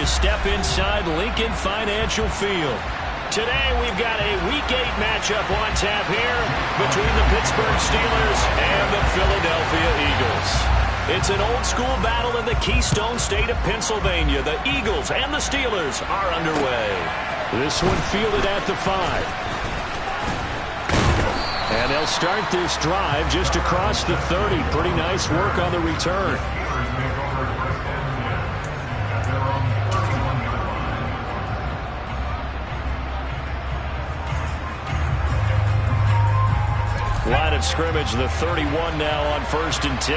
you step inside Lincoln Financial Field. Today we've got a Week 8 matchup on tap here between the Pittsburgh Steelers and the Philadelphia Eagles. It's an old-school battle in the Keystone State of Pennsylvania. The Eagles and the Steelers are underway. This one fielded at the 5. And they'll start this drive just across the 30. Pretty nice work on the return. Line of scrimmage, the 31 now on 1st and 10.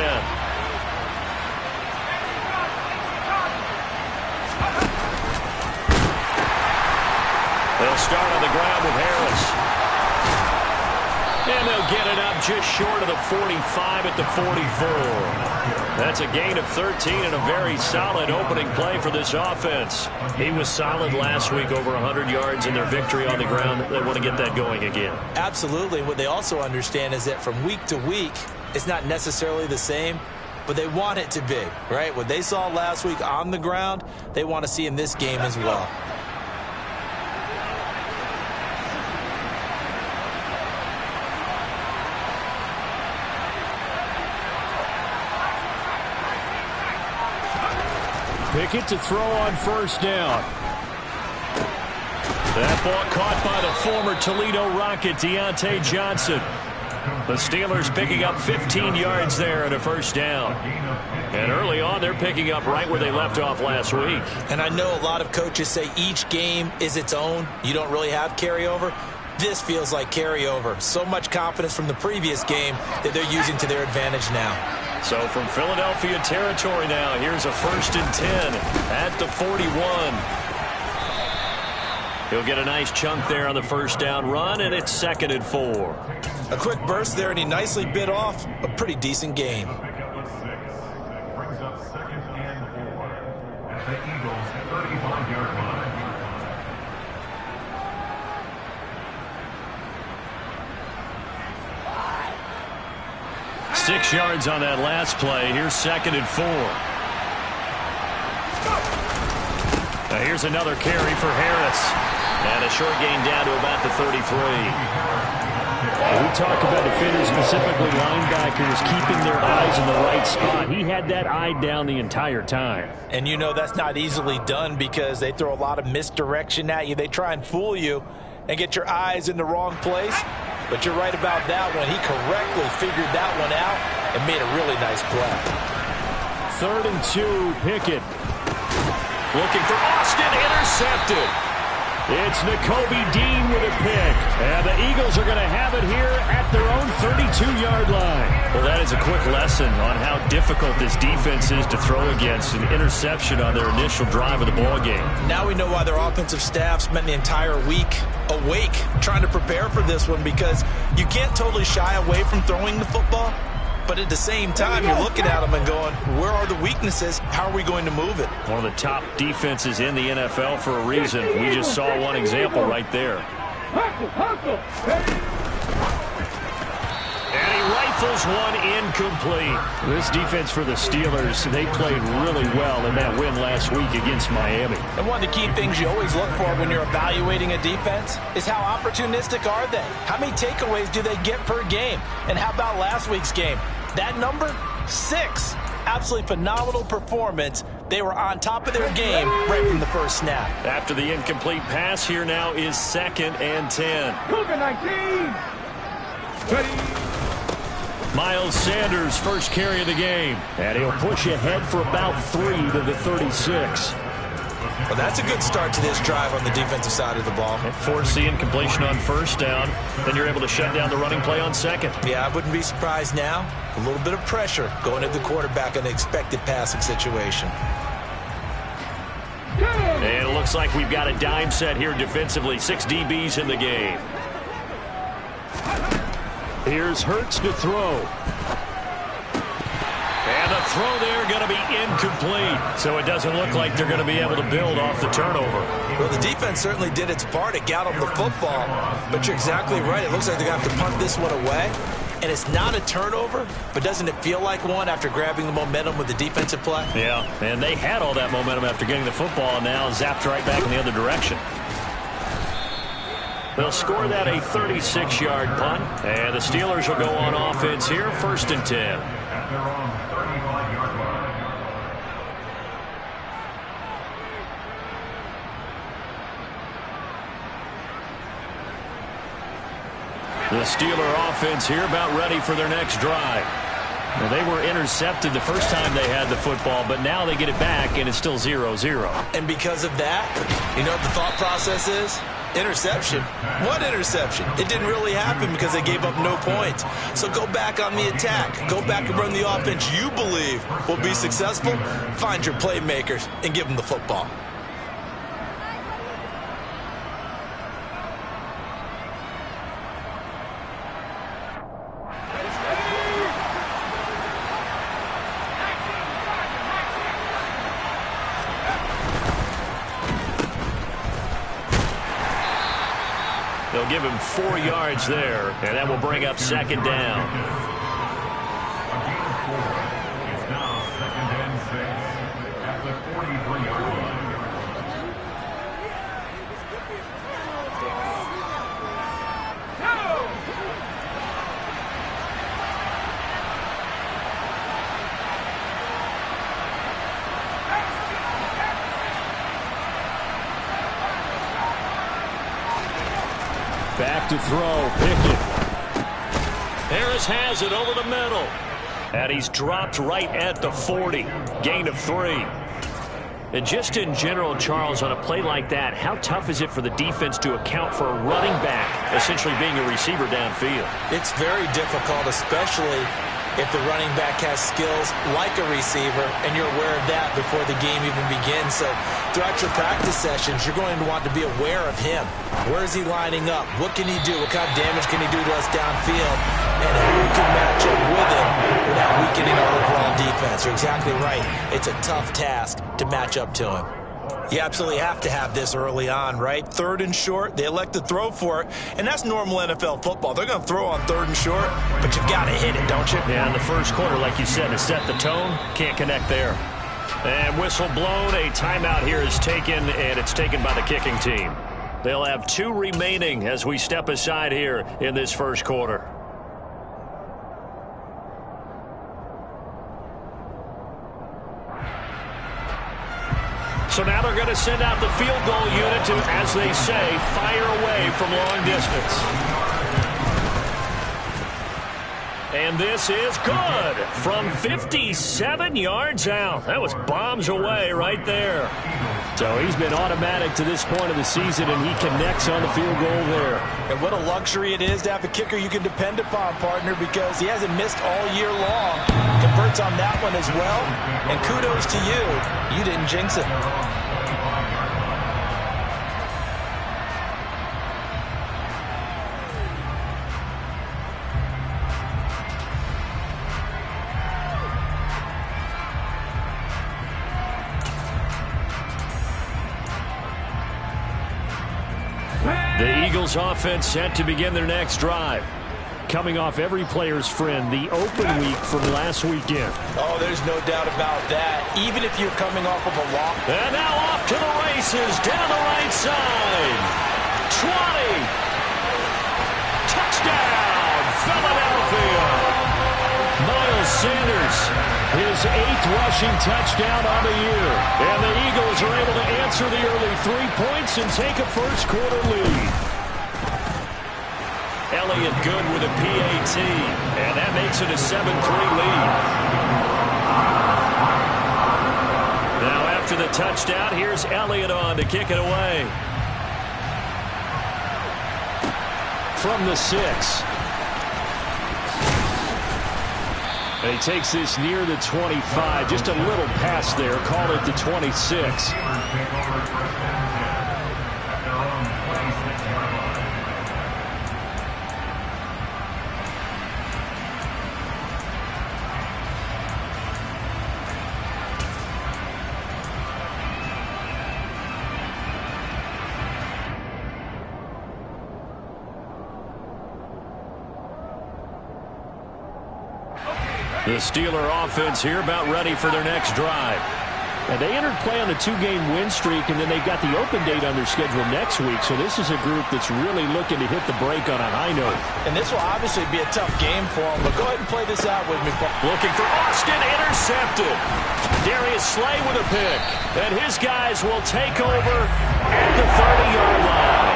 They'll start on the ground with Harris. And they'll get it up just short of the 45 at the 44. That's a gain of 13 and a very solid opening play for this offense. He was solid last week, over 100 yards in their victory on the ground. They want to get that going again. Absolutely. What they also understand is that from week to week, it's not necessarily the same, but they want it to be, right? What they saw last week on the ground, they want to see in this game as well. Pickett to throw on 1st down. That ball caught by the former Toledo Rocket, Deontay Johnson. The Steelers picking up 15 yards there and a 1st down. And early on, they're picking up right where they left off last week. And I know a lot of coaches say each game is its own. You don't really have carryover. This feels like carryover. So much confidence from the previous game that they're using to their advantage now. So from Philadelphia territory now, here's a 1st and 10 at the 41. He'll get a nice chunk there on the 1st down run, and it's 2nd and 4. A quick burst there, and he nicely bit off a pretty decent gain. Brings up 2nd and 4 at the Eagles' 35-yard line. 6 yards on that last play. Here's 2nd and 4. Now here's another carry for Harris. And a short gain down to about the 33. We talk about defenders, specifically linebackers, keeping their eyes in the right spot. He had that eye down the entire time. And you know that's not easily done because they throw a lot of misdirection at you. They try and fool you and get your eyes in the wrong place. But you're right about that one. He correctly figured that one out and made a really nice play. 3rd and 2, Pickett. Looking for Austin, intercepted. It's Nakobe Dean with a pick. And the Eagles are going to have it here at their own 32-yard line. Well, that is a quick lesson on how difficult this defense is to throw against. An interception on their initial drive of the ballgame. Now we know why their offensive staff spent the entire week awake trying to prepare for this one, because you can't totally shy away from throwing the football. But at the same time, you're looking at them and going, where are the weaknesses? How are we going to move it? One of the top defenses in the NFL for a reason. We just saw one example right there. And he rifles one incomplete. This defense for the Steelers, they played really well in that win last week against Miami. And one of the key things you always look for when you're evaluating a defense is how opportunistic are they? How many takeaways do they get per game? And how about last week's game? That number, 6. Absolutely phenomenal performance. They were on top of their game right from the first snap. After the incomplete pass, here now is 2nd and 10. Cougar 19. Ready. Miles Sanders, first carry of the game. And he'll push ahead for about 3 to the 36. Well, that's a good start to this drive on the defensive side of the ball. And force the incompletion on 1st down. Then you're able to shut down the running play on 2nd. Yeah, I wouldn't be surprised now. A little bit of pressure going at the quarterback in an expected passing situation. And it looks like we've got a dime set here defensively. 6 DBs in the game. Here's Hurts to throw. And the throw there going to be incomplete. So it doesn't look like they're going to be able to build off the turnover. Well, the defense certainly did its part. It got them the football. But you're exactly right. It looks like they're going to have to punt this one away. and it's not a turnover, but doesn't it feel like one after grabbing the momentum with the defensive play? Yeah, and they had all that momentum after getting the football, and now zapped right back in the other direction. They'll score that a 36-yard punt, and the Steelers will go on offense here, 1st and 10. At their own 35-yard line. The Steeler offense here about ready for their next drive. Well, they were intercepted the first time they had the football, but now they get it back, and it's still 0-0. And because of that, you know what the thought process is? Interception. What interception? It didn't really happen because they gave up no points. So go back on the attack. Go back and run the offense you believe will be successful. Find your playmakers and give them the football. They'll give him 4 yards there, and that will bring up 2nd down. A gain of 4. It's now 2nd and 6 at the 43-yard line. Back to throw, Pickett. Harris has it over the middle. And he's dropped right at the 40. Gain of 3. And just in general, Charles, on a play like that, how tough is it for the defense to account for a running back essentially being a receiver downfield? It's very difficult, especially if the running back has skills like a receiver, and you're aware of that before the game even begins. So throughout your practice sessions, you're going to want to be aware of him. Where is he lining up? What can he do? What kind of damage can he do to us downfield? And who can match up with him without weakening our overall defense? You're exactly right. It's a tough task to match up to him. You absolutely have to have this early on, right? 3rd and short, they elect to throw for it, and that's normal NFL football. They're going to throw on 3rd and short, but you've got to hit it, don't you? Yeah, in the first quarter, like you said, to set the tone, can't connect there. And whistle blown, a timeout here is taken, and it's taken by the kicking team. They'll have 2 remaining as we step aside here in this first quarter. So now they're going to send out the field goal unit to, as they say, fire away from long distance. And this is good from 57 yards out. That was bombs away right there. So he's been automatic to this point of the season, and he connects on the field goal there. And what a luxury it is to have a kicker you can depend upon, partner, because he hasn't missed all year long. Converts on that one as well. And kudos to you. You didn't jinx it. The Eagles offense set to begin their next drive. Coming off every player's friend, the open week from last weekend. Oh, there's no doubt about that. Even if you're coming off of a loss. And now off to the races down the right side. 20. Touchdown, Philadelphia. Miles Sanders, his 8th rushing touchdown on the year. And the Eagles are able to answer the early 3 points and take a first quarter lead. Elliott good with a PAT, and that makes it a 7-3 lead. Now after the touchdown, here's Elliott on to kick it away. From the 6. And he takes this near the 25. Just a little pass there. Call it the 26. The Steeler offense here about ready for their next drive. And they entered play on a 2-game win streak, and then they've got the open date on their schedule next week. So this is a group that's really looking to hit the break on a high note. And this will obviously be a tough game for them, but go ahead and play this out with me. Looking for Austin, intercepted. Darius Slay with a pick. And his guys will take over at the 30-yard line.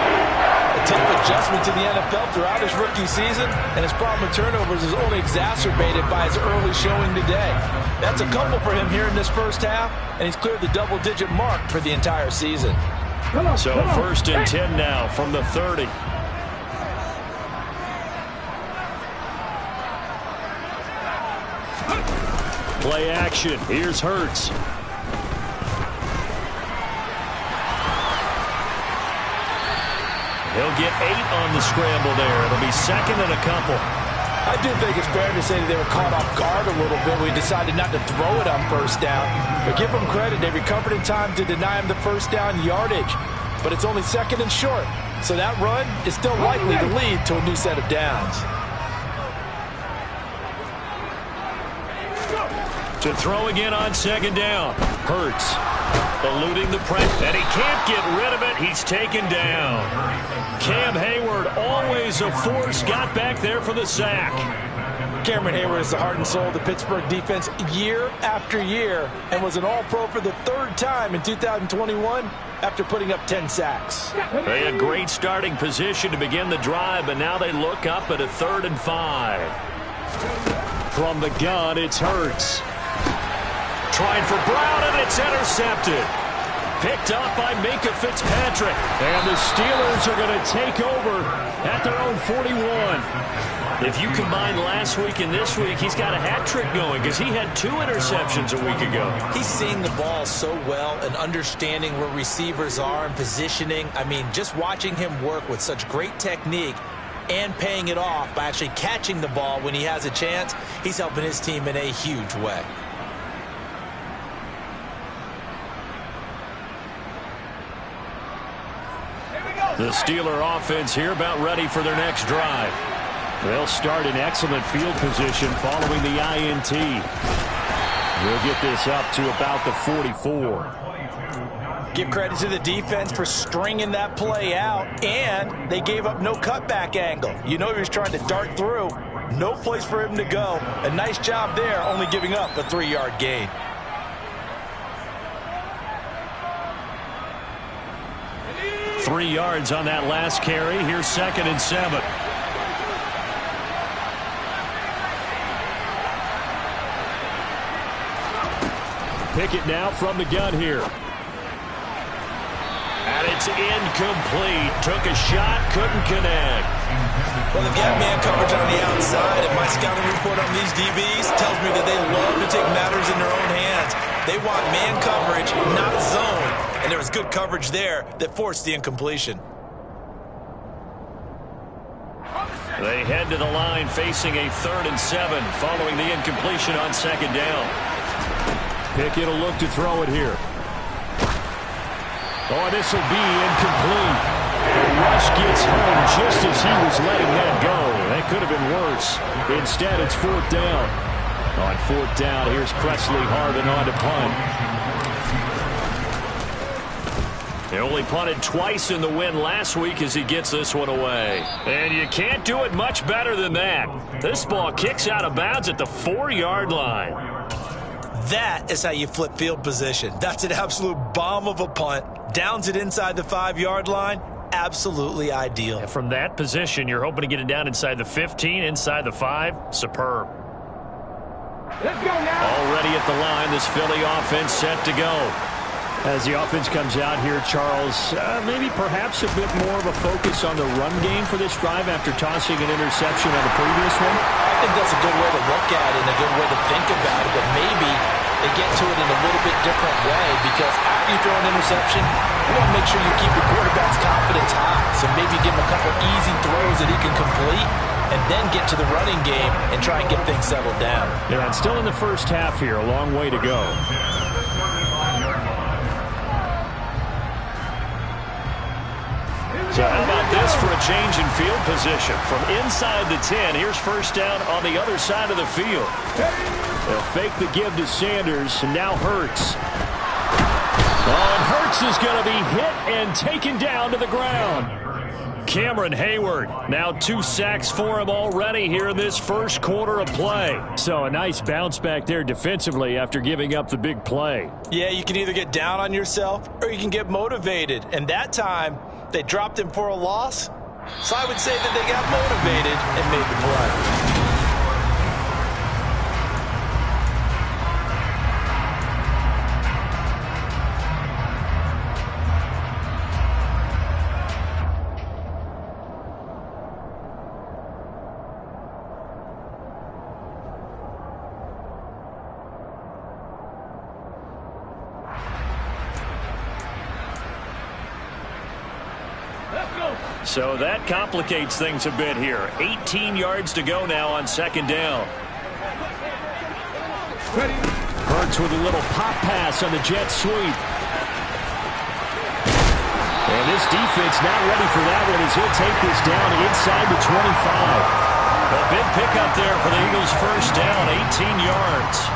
A tough adjustment to the NFL throughout his rookie season, and his problem with turnovers is only exacerbated by his early showing today. That's a couple for him here in this first half, and he's cleared the double-digit mark for the entire season. So 1st and 10 now from the 30. Play action. Here's Hurts. He'll get 8 on the scramble there. It'll be 2nd and a couple. I do think it's fair to say that they were caught off guard a little bit. We decided not to throw it on 1st down. But give them credit. They recovered in time to deny him the 1st down yardage. But it's only 2nd and short. So that run is still likely to lead to a new set of downs. To throw again on 2nd down. Hurts eluding the press, and he can't get rid of it. He's taken down. Cam Hayward, always a force, got back there for the sack. Cameron Hayward is the heart and soul of the Pittsburgh defense year after year, and was an All-Pro for the 3rd time in 2021 after putting up 10 sacks. They had great starting position to begin the drive, but now they look up at a 3rd and 5. From the gun, it's Hurts. Trying for Brown, and it's intercepted. Picked up by Minkah Fitzpatrick. And the Steelers are going to take over at their own 41. If you combine last week and this week, he's got a hat trick going because he had 2 interceptions a week ago. He's seeing the ball so well and understanding where receivers are and positioning. I mean, just watching him work with such great technique and paying it off by actually catching the ball when he has a chance, he's helping his team in a huge way. The Steeler offense here about ready for their next drive. They'll start in excellent field position following the INT. We'll get this up to about the 44. Give credit to the defense for stringing that play out, and they gave up no cutback angle. You know he was trying to dart through. No place for him to go. A nice job there, only giving up a 3-yard gain. Three yards on that last carry. Here's 2nd and 7. Pickett now from the gun here. And it's incomplete. Took a shot, couldn't connect. Well, they've got man coverage on the outside, and my scouting report on these DBs tells me that they love to take matters in their own hands. They want man coverage, not zone. And there was good coverage there that forced the incompletion. They head to the line facing a 3rd and 7 following the incompletion on 2nd down. Pickett will look to throw it here. Oh, this will be incomplete. The rush gets home just as he was letting that go. That could have been worse. Instead, it's 4th down. On 4th down, here's Presley Harvin on to punt. He only punted twice in the win last week as he gets this one away. And you can't do it much better than that. This ball kicks out of bounds at the 4-yard line. That is how you flip field position. That's an absolute bomb of a punt. Downs it inside the 5-yard line. Absolutely ideal. And from that position, you're hoping to get it down inside the 15, inside the 5. Superb. Let's go now. Already at the line, this Philly offense set to go. As the offense comes out here, Charles, maybe perhaps a bit more of a focus on the run game for this drive after tossing an interception on the previous one? I think that's a good way to look at it and a good way to think about it, but maybe they get to it in a little bit different way because after you throw an interception, you want to make sure you keep your quarterback's confidence high. So maybe give him a couple easy throws that he can complete and then get to the running game and try and get things settled down. Yeah, and still in the first half here, a long way to go. So how about this for a change in field position? From inside the 10, here's first down on the other side of the field. They'll fake the give to Sanders, and now Hurts. Oh, and Hurts is going to be hit and taken down to the ground. Cameron Hayward, now 2 sacks for him already here in this first quarter of play. So a nice bounce back there defensively after giving up the big play. Yeah, you can either get down on yourself or you can get motivated. And that time, they dropped him for a loss. So I would say that they got motivated and made the play. So that complicates things a bit here. 18 yards to go now on second down. Hurts with a little pop pass on the jet sweep. And this defense not ready for that one as he'll take this down inside the 25. A big pickup there for the Eagles' first down, 18 yards.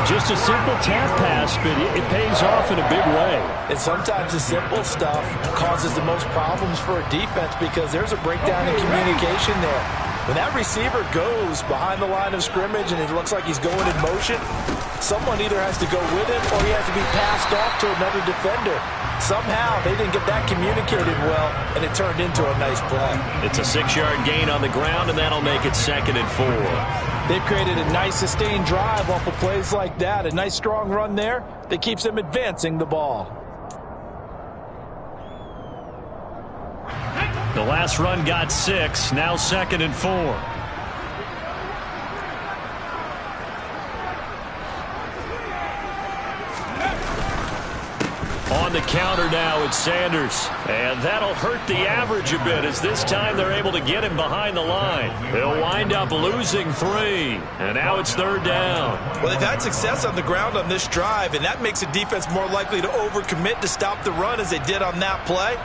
Just a simple tap pass, but it pays off in a big way. And sometimes the simple stuff causes the most problems for a defense because there's a breakdown in communication there. When that receiver goes behind the line of scrimmage and it looks like he's going in motion, someone either has to go with him or he has to be passed off to another defender. Somehow they didn't get that communicated well, and it turned into a nice play. It's a 6-yard gain on the ground, and that'll make it 2nd and 4. They've created a nice sustained drive off of plays like that. A nice strong run there that keeps them advancing the ball. The last run got 6, now 2nd and 4. On the counter now, it's Sanders. And that'll hurt the average a bit as this time they're able to get him behind the line. They'll wind up losing 3. And now it's 3rd down. Well, they've had success on the ground on this drive, and that makes the defense more likely to overcommit to stop the run as they did on that play.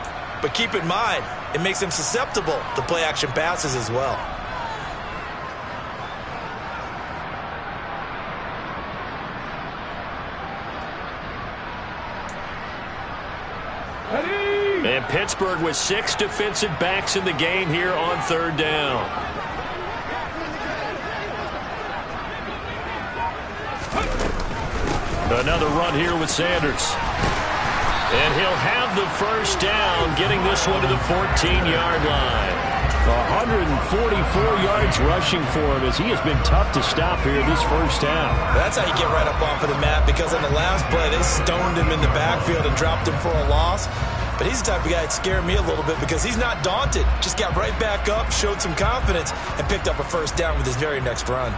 But keep in mind, it makes them susceptible to play-action passes as well. And Pittsburgh with 6 defensive backs in the game here on 3rd down. Another run here with Sanders. And he'll have the first down, getting this one to the 14-yard line. 144 yards rushing for him as he has been tough to stop here this first half. That's how you get right up off of the mat, because on the last play, they stoned him in the backfield and dropped him for a loss. But he's the type of guy that scared me a little bit because he's not daunted. Just got right back up, showed some confidence, and picked up a first down with his very next run.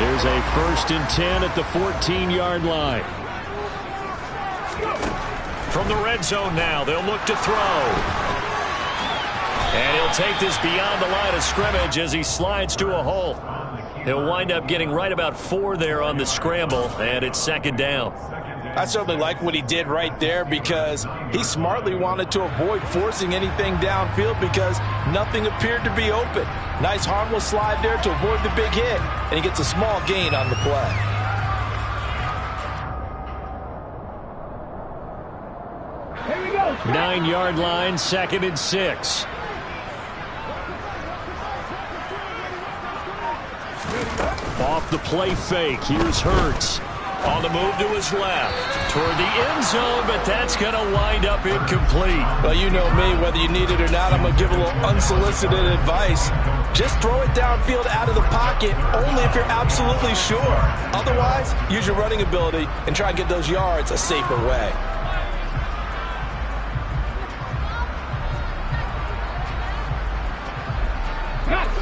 There's a 1st and 10 at the 14-yard line. From the red zone now, they'll look to throw. And he'll take this beyond the line of scrimmage as he slides to a hole. He'll wind up getting right about 4 there on the scramble, and it's 2nd down. I certainly like what he did right there because he smartly wanted to avoid forcing anything downfield because nothing appeared to be open. Nice harmless slide there to avoid the big hit, and he gets a small gain on the play. Here we go. 9-yard line, 2nd and 6. Off the play fake, here's Hurts. On the move to his left, toward the end zone, but that's going to wind up incomplete. Well, you know me, whether you need it or not, I'm going to give a little unsolicited advice. Just throw it downfield out of the pocket, only if you're absolutely sure. Otherwise, use your running ability and try and get those yards a safer way.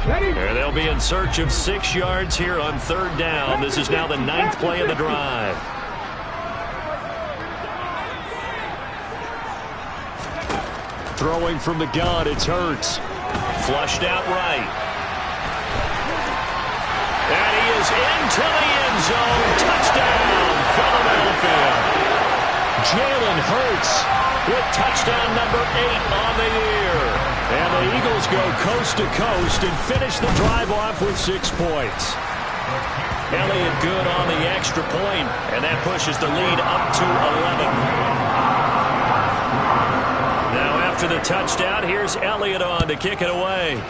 There they'll be in search of 6 yards here on 3rd down. This is now the 9th play of the drive. Throwing from the gun, it's Hurts. Flushed out right. And he is into the end zone. Touchdown, Philadelphia. Jalen Hurts with touchdown number 8 on the year. And the Eagles go coast to coast and finish the drive off with 6 points. Elliott good on the extra point, and that pushes the lead up to 11. Now after the touchdown, here's Elliott on to kick it away.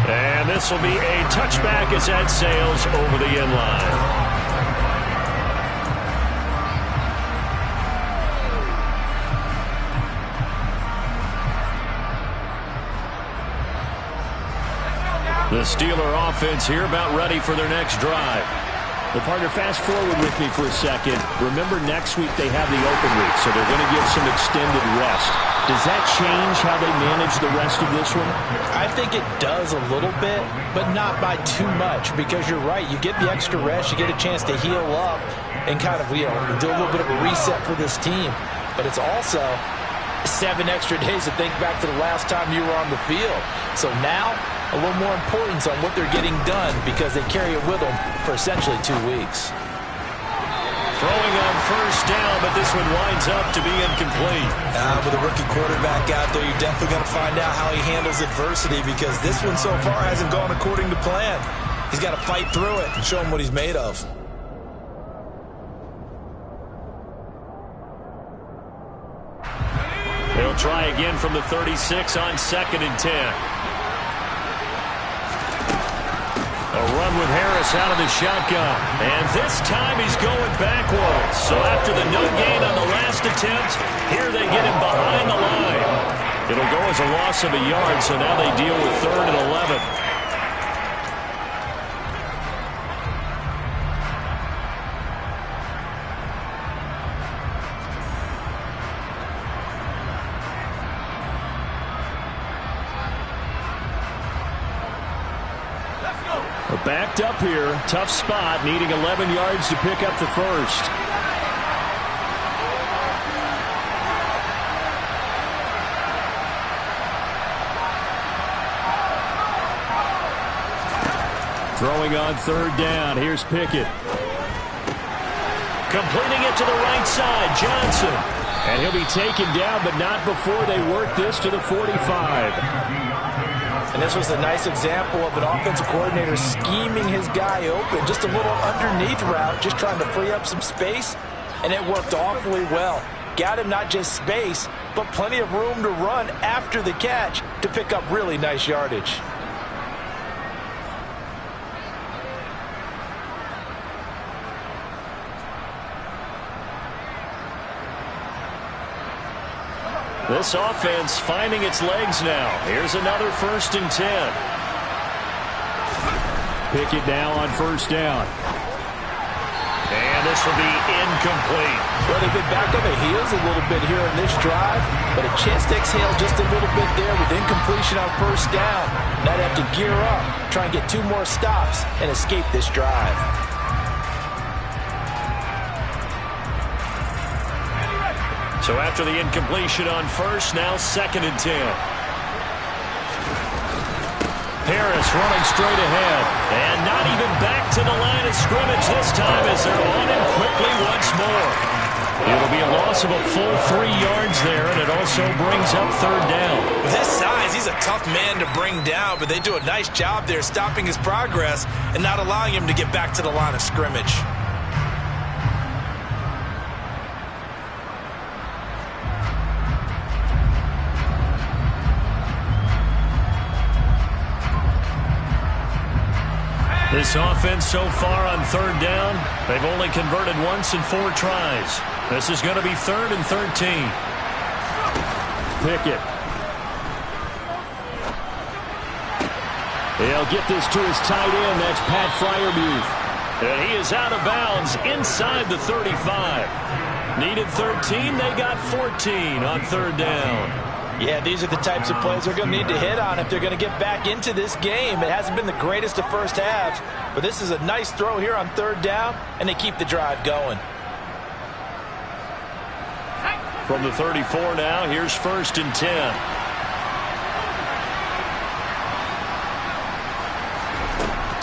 And this will be a touchback as that sails over the end line. The Steeler offense here about ready for their next drive. Well, partner, fast forward with me for a second. Remember, next week they have the open week, so they're going to give some extended rest. Does that change how they manage the rest of this one? I think it does a little bit, but not by too much, because you're right. You get the extra rest, you get a chance to heal up and kind of, do a little bit of a reset for this team. But it's also 7 extra days to think back to the last time you were on the field. So now, a little more importance on what they're getting done because they carry it with them for essentially 2 weeks. Throwing on first down, but this one winds up to be incomplete. With a rookie quarterback out there, you're definitely going to find out how he handles adversity because this one so far hasn't gone according to plan. He's got to fight through it and show him what he's made of. They'll try again from the 36 on 2nd and 10. A run with Harris out of the shotgun. And this time he's going backwards. So after the no gain on the last attempt, here they get him behind the line. It'll go as a loss of a yard, so now they deal with 3rd and 11. Backed up here. Tough spot. Needing 11 yards to pick up the first. Throwing on 3rd down. Here's Pickett. Completing it to the right side. Johnson. And he'll be taken down, but not before they work this to the 45. And this was a nice example of an offensive coordinator scheming his guy open. Just a little underneath route, just trying to free up some space. And it worked awfully well. Got him not just space, but plenty of room to run after the catch to pick up really nice yardage. This offense finding its legs now. Here's another 1st and 10. Pickett now on 1st down. And this will be incomplete. Well, they've been back on their heels a little bit here in this drive, but a chance to exhale just a little bit there with incompletion on 1st down. Now they have to gear up, try and get 2 more stops, and escape this drive. So after the incompletion on 1st, now 2nd and 10. Harris running straight ahead. And not even back to the line of scrimmage this time as they're on him quickly once more. It'll be a loss of a full 3 yards there, and it also brings up 3rd down. With his size, he's a tough man to bring down, but they do a nice job there stopping his progress and not allowing him to get back to the line of scrimmage. This offense so far on 3rd down, they've only converted once in 4 tries. This is going to be 3rd and 13. Pickett. He'll get this to his tight end. That's Pat Freiermuth. And he is out of bounds inside the 35. Needed 13, they got 14 on 3rd down. Yeah, these are the types of plays they're going to need to hit on if they're going to get back into this game. It hasn't been the greatest of first halves, but this is a nice throw here on 3rd down, and they keep the drive going. From the 34 now, here's 1st and 10.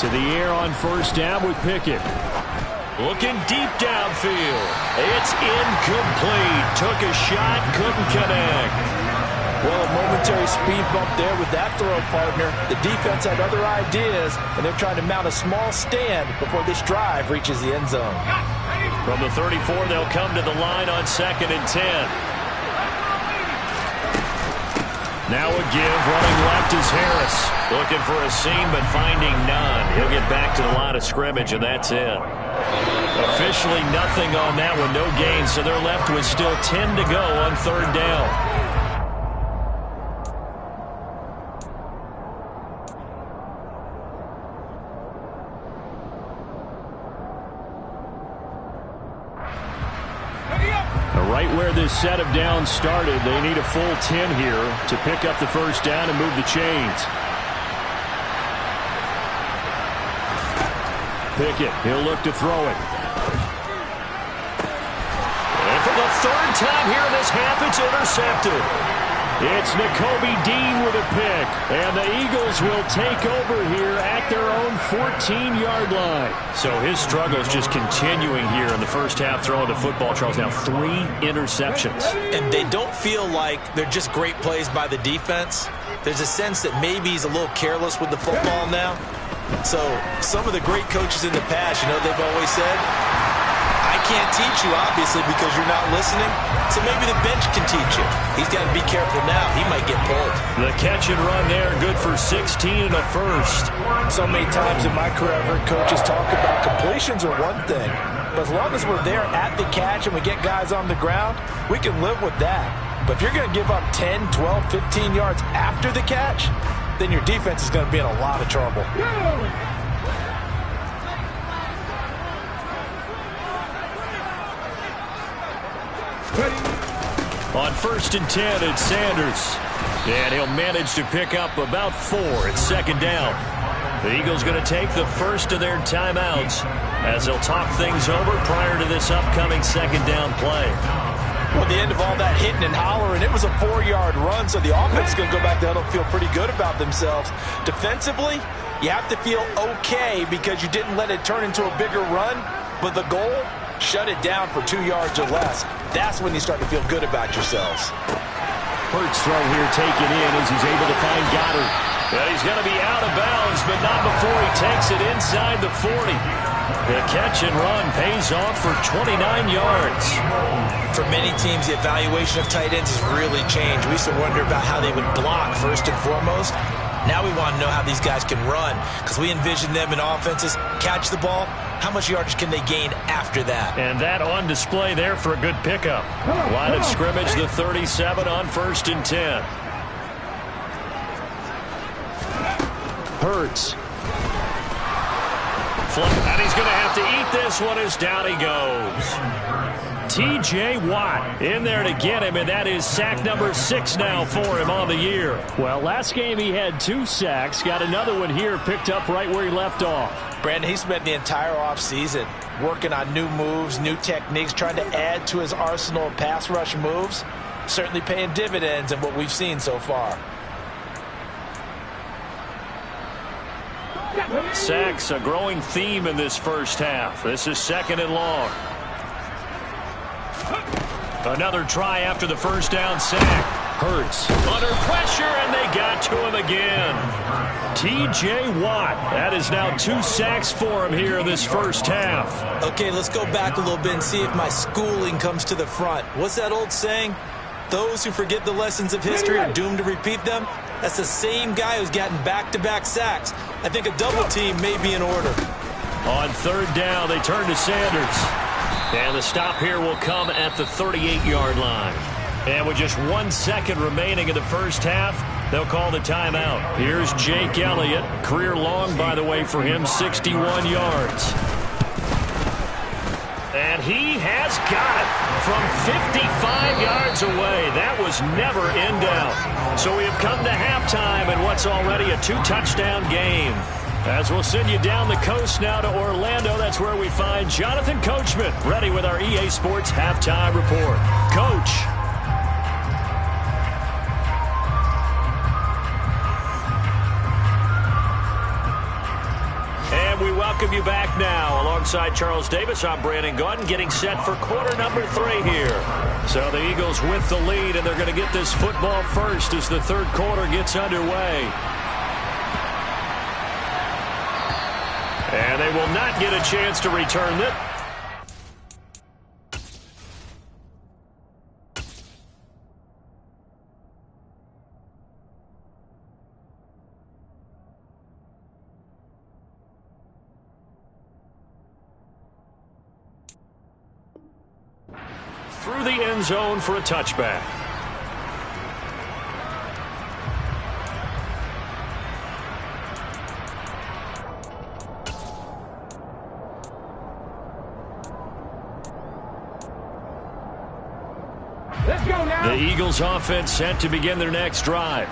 To the air on 1st down with Pickett. Looking deep downfield. It's incomplete. Took a shot, couldn't connect. Well, a momentary speed bump there with that throw, partner. The defense had other ideas, and they're trying to mount a small stand before this drive reaches the end zone. From the 34, they'll come to the line on 2nd and 10. Now a give. Running left is Harris. Looking for a seam, but finding none. He'll get back to the line of scrimmage, and that's it. Officially nothing on that one. No gain, so they're left with still 10 to go on 3rd down. Right where this set of downs started, they need a full 10 here to pick up the 1st down and move the chains. Pickett, he'll look to throw it. And for the 3rd time here in this half, it's intercepted. It's Nakobe Dean with a pick, and the Eagles will take over here at their own 14-yard line. So his struggle is just continuing here in the first half, throwing the football. Charles, now 3 interceptions. And they don't feel like they're just great plays by the defense. There's a sense that maybe he's a little careless with the football now. So some of the great coaches in the past, you know, they've always said, I can't teach you, obviously, because you're not listening. So maybe the bench can teach you. He's got to be careful now. He might get pulled. The catch and run there, good for 16 and a first. So many times in my career, I've heard coaches talk about completions are one thing. But as long as we're there at the catch and we get guys on the ground, we can live with that. But if you're going to give up 10, 12, 15 yards after the catch, then your defense is going to be in a lot of trouble. On 1st and 10, it's Sanders. And he'll manage to pick up about 4 at 2nd down. The Eagles going to take the first of their timeouts as they'll talk things over prior to this upcoming 2nd down play. Well, at the end of all that hitting and hollering, it was a 4-yard run, so the offense is going to go back there and feel pretty good about themselves. Defensively, you have to feel okay because you didn't let it turn into a bigger run, but the goal, shut it down for 2 yards or less. That's when you start to feel good about yourselves. Hurts throw here taken in as he's able to find Goddard. Well, he's going to be out of bounds, but not before he takes it inside the 40. The catch and run pays off for 29 yards. For many teams, the evaluation of tight ends has really changed. We used to wonder about how they would block first and foremost. Now we want to know how these guys can run because we envision them in offenses catch the ball. How much yardage can they gain after that? And that on display there for a good pickup. Line of scrimmage, the 37 on 1st and 10. Hurts. And he's going to have to eat this one as down he goes. T.J. Watt in there to get him, and that is sack number 6 now for him on the year. Well, last game he had 2 sacks. Got another one here picked up right where he left off. Brandon, he spent the entire offseason working on new moves, new techniques, trying to add to his arsenal of pass rush moves. Certainly paying dividends in what we've seen so far. Sacks, a growing theme in this first half. This is 2nd and long. Another try after the first down sack. Hurts under pressure, and they got to him again. T.J. Watt. That is now 2 sacks for him here in this first half. Okay, let's go back a little bit and see if my schooling comes to the front. What's that old saying? Those who forget the lessons of history are doomed to repeat them. That's the same guy who's gotten back-to-back sacks. I think a double team may be in order. On 3rd down, they turn to Sanders. And the stop here will come at the 38-yard line. And with just 1 second remaining in the first half, they'll call the timeout. Here's Jake Elliott. Career long, by the way, for him, 61 yards. And he has got it from 55 yards away. That was never in doubt. So we have come to halftime in what's already a 2-touchdown game. As we'll send you down the coast now to Orlando, that's where we find Jonathan Coachman, ready with our EA Sports Halftime Report. Coach. And we welcome welcome you back now. Alongside Charles Davis, I'm Brandon Gaudin, getting set for quarter number 3 here. So the Eagles with the lead, and they're going to get this football first as the third quarter gets underway. And they will not get a chance to return it. Through the end zone for a touchback. Let's go now. The Eagles offense set to begin their next drive.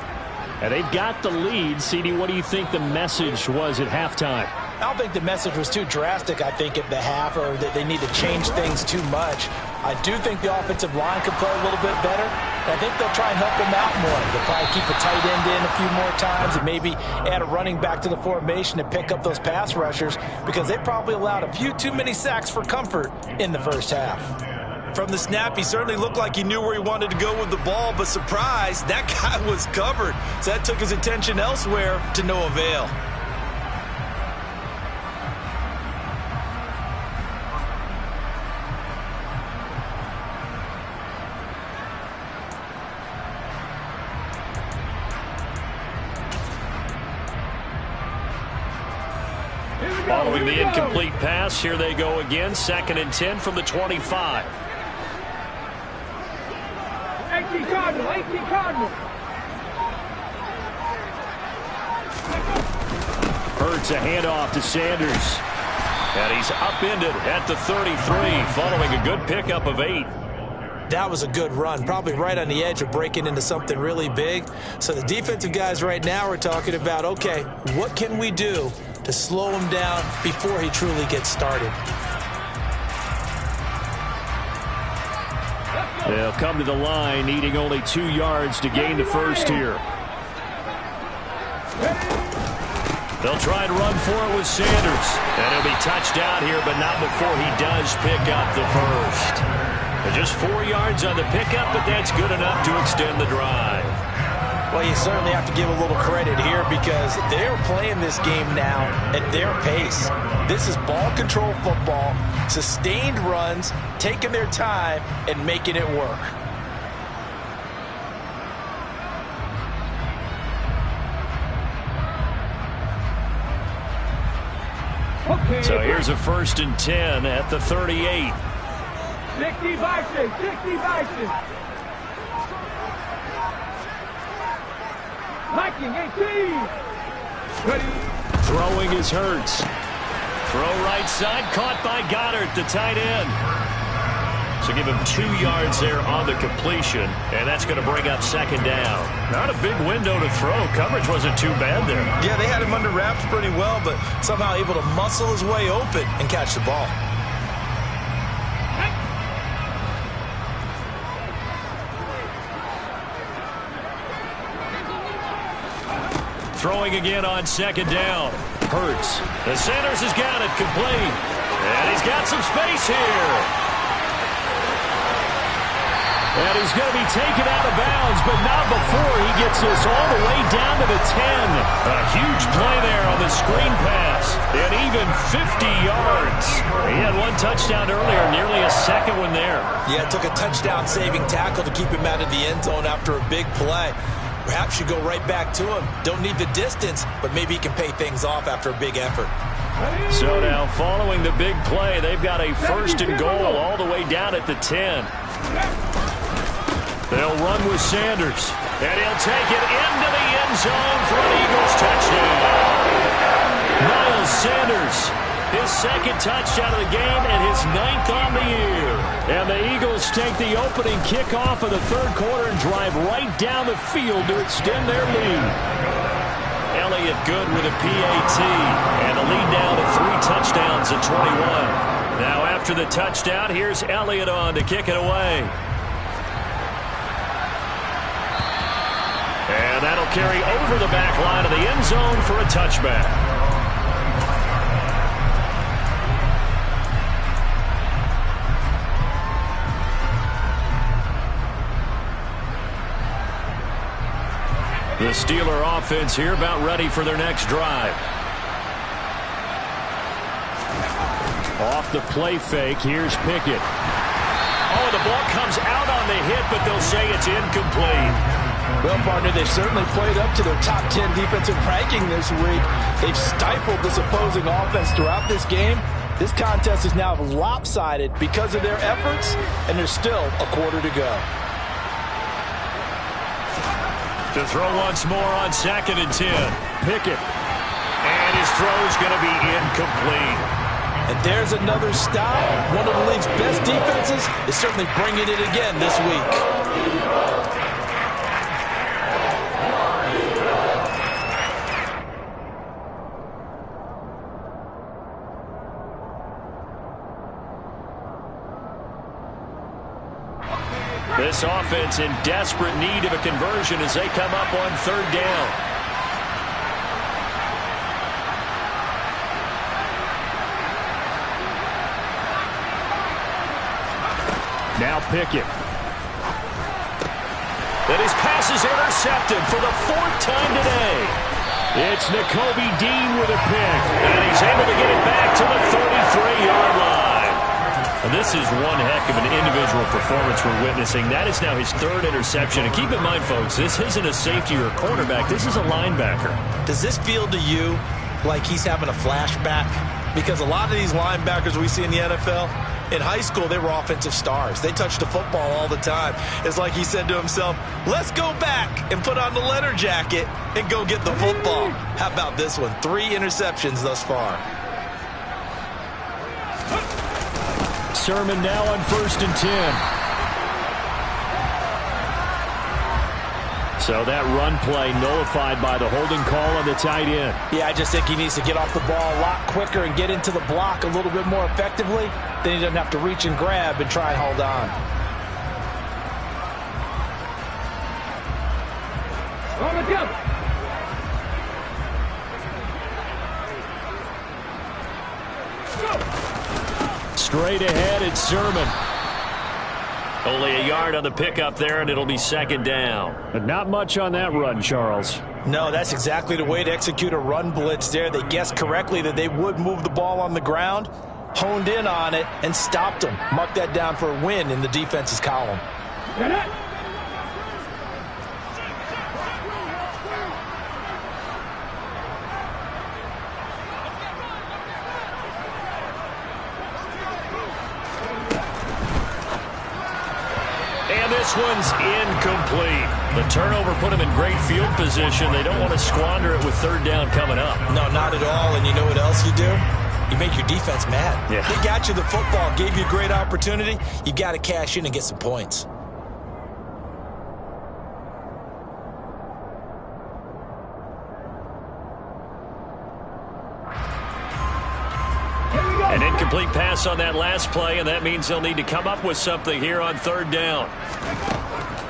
And they've got the lead. CD, what do you think the message was at halftime? I don't think the message was too drastic, I think, at the half, or that they need to change things too much. I do think the offensive line could play a little bit better, and I think they'll try and help them out more. They'll probably keep a tight end in a few more times and maybe add a running back to the formation to pick up those pass rushers, because they probably allowed a few too many sacks for comfort in the first half. From the snap, he certainly looked like he knew where he wanted to go with the ball, but surprise, that guy was covered. So that took his attention elsewhere to no avail. Following the incomplete pass, here they go again. 2nd and 10 from the 25. 18 Cardinal, 18 Cardinal. Hurts a handoff to Sanders. And he's upended at the 33, following a good pickup of 8. That was a good run, probably right on the edge of breaking into something really big. So the defensive guys right now are talking about, okay, what can we do to slow him down before he truly gets started? They'll come to the line, needing only 2 yards to gain the first here. They'll try and run for it with Sanders. And he'll be touched down here, but not before he does pick up the first. And just 4 yards on the pickup, but that's good enough to extend the drive. Well, you certainly have to give a little credit here, because they're playing this game now at their pace. This is ball control football, sustained runs, taking their time, and making it work. Okay. So here's a 1st and 10 at the 38. 60 Bison, 60 Bison. Viking 18. Ready. Throwing is Hurts. Throw right side, caught by Goddard, the tight end. So give him 2 yards there on the completion, and that's going to bring up 2nd down. Not a big window to throw. Coverage wasn't too bad there. Yeah, they had him under wraps pretty well, but somehow able to muscle his way open and catch the ball. Throwing again on 2nd down. Hurts. The Sanders has got it complete. And he's got some space here. And he's going to be taken out of bounds, but not before he gets this all the way down to the 10. A huge play there on the screen pass. And even 50 yards. He had 1 touchdown earlier, nearly a 2nd one there. Yeah, it took a touchdown-saving tackle to keep him out of the end zone after a big play. Perhaps you go right back to him. Don't need the distance, but maybe he can pay things off after a big effort. So now, following the big play, they've got a 1st and goal all the way down at the 10. They'll run with Sanders, and he'll take it into the end zone for an Eagles touchdown. Miles Sanders, his 2nd touchdown of the game and his 9th on the year. And the Eagles take the opening kickoff of the 3rd quarter and drive right down the field to extend their lead. Elliott good with a PAT, and the lead down to 3 touchdowns at 21. Now after the touchdown, here's Elliott on to kick it away. And that'll carry over the back line of the end zone for a touchback. The Steeler offense here about ready for their next drive. Off the play fake, here's Pickett. Oh, the ball comes out on the hit, but they'll say it's incomplete. Well, partner, they've certainly played up to their top 10 defensive ranking this week. They've stifled this opposing offense throughout this game. This contest is now lopsided because of their efforts, and there's still a quarter to go. To throw once more on 2nd and 10. Pickett. And his throw's going to be incomplete. And there's another stop. One of the league's best defenses is certainly bringing it again this week. This offense in desperate need of a conversion as they come up on 3rd down. Now Pickett. Then his pass is intercepted for the 4th time today. It's Nakobe Dean with a pick, and he's able to get it back to the 33-yard line. And this is one heck of an individual performance we're witnessing. That is now his 3rd interception. And keep in mind, folks, this isn't a safety or a cornerback. This is a linebacker. Does this feel to you like he's having a flashback? Because a lot of these linebackers we see in the NFL, in high school, they were offensive stars. They touched the football all the time. It's like he said to himself, let's go back and put on the leather jacket and go get the football. How about this one? 3 interceptions thus far. Sermon now on 1st and 10. So that run play nullified by the holding call on the tight end. Yeah, I just think he needs to get off the ball a lot quicker and get into the block a little bit more effectively. Then he doesn't have to reach and grab and try and hold on. On the jump. Straight ahead, it's Sermon. Only a yard on the pickup there, and it'll be 2nd down. But not much on that run, Charles. No, that's exactly the way to execute a run blitz there. They guessed correctly that they would move the ball on the ground, honed in on it, and stopped them. Mark that down for a win in the defense's column. Get it. This one's incomplete. The turnover put them in great field position. They don't want to squander it with 3rd down coming up. No, not at all. And you know what else you do? You make your defense mad. Yeah. They got you the football, gave you a great opportunity. You got to cash in and get some points. An incomplete pass on that last play, and that means they'll need to come up with something here on 3rd down.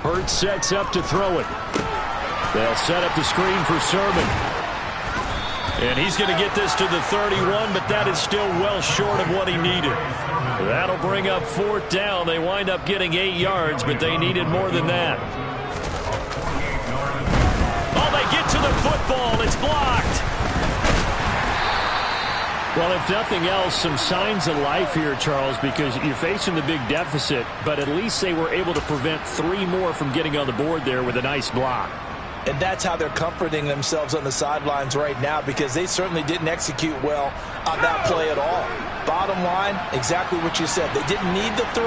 Hurts sets up to throw it. They'll set up the screen for Sermon. And he's going to get this to the 31, but that is still well short of what he needed. That'll bring up 4th down. They wind up getting 8 yards, but they needed more than that. Oh, they get to the football. It's blocked. Well, if nothing else, some signs of life here, Charles, because you're facing the big deficit, but at least they were able to prevent 3 more from getting on the board there with a nice block. And that's how they're comforting themselves on the sidelines right now, because they certainly didn't execute well on that play at all. Bottom line, exactly what you said. They didn't need the 3,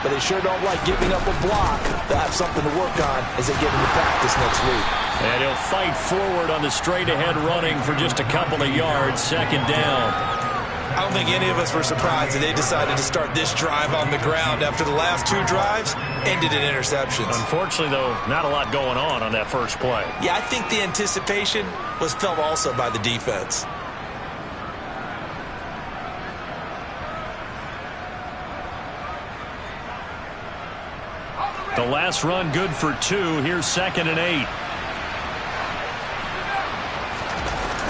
but they sure don't like giving up a block. They'll have something to work on as they get into practice next week. And he'll fight forward on the straight-ahead running for just a couple of yards, 2nd down. I don't think any of us were surprised that they decided to start this drive on the ground after the last 2 drives ended in interceptions. Unfortunately, though, not a lot going on that first play. Yeah, I think the anticipation was felt also by the defense. The last run good for 2. Here's 2nd and 8.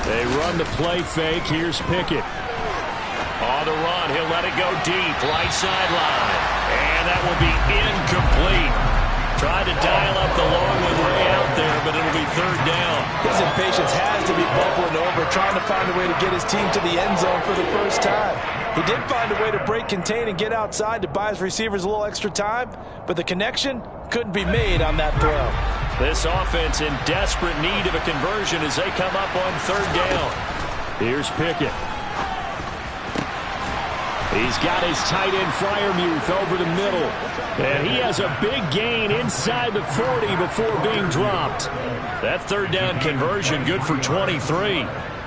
They run the play fake. Here's Pickett. On the run, he'll let it go deep, right sideline. And that will be incomplete. Tried to dial up the long one way out there, but it'll be third down. His impatience has to be bubbling over, trying to find a way to get his team to the end zone for the first time. He did find a way to break contain and get outside to buy his receivers a little extra time, but the connection couldn't be made on that throw. This offense in desperate need of a conversion as they come up on third down. Here's Pickett. He's got his tight end Freiermuth over the middle. And he has a big gain inside the 40 before being dropped. That third down conversion good for 23.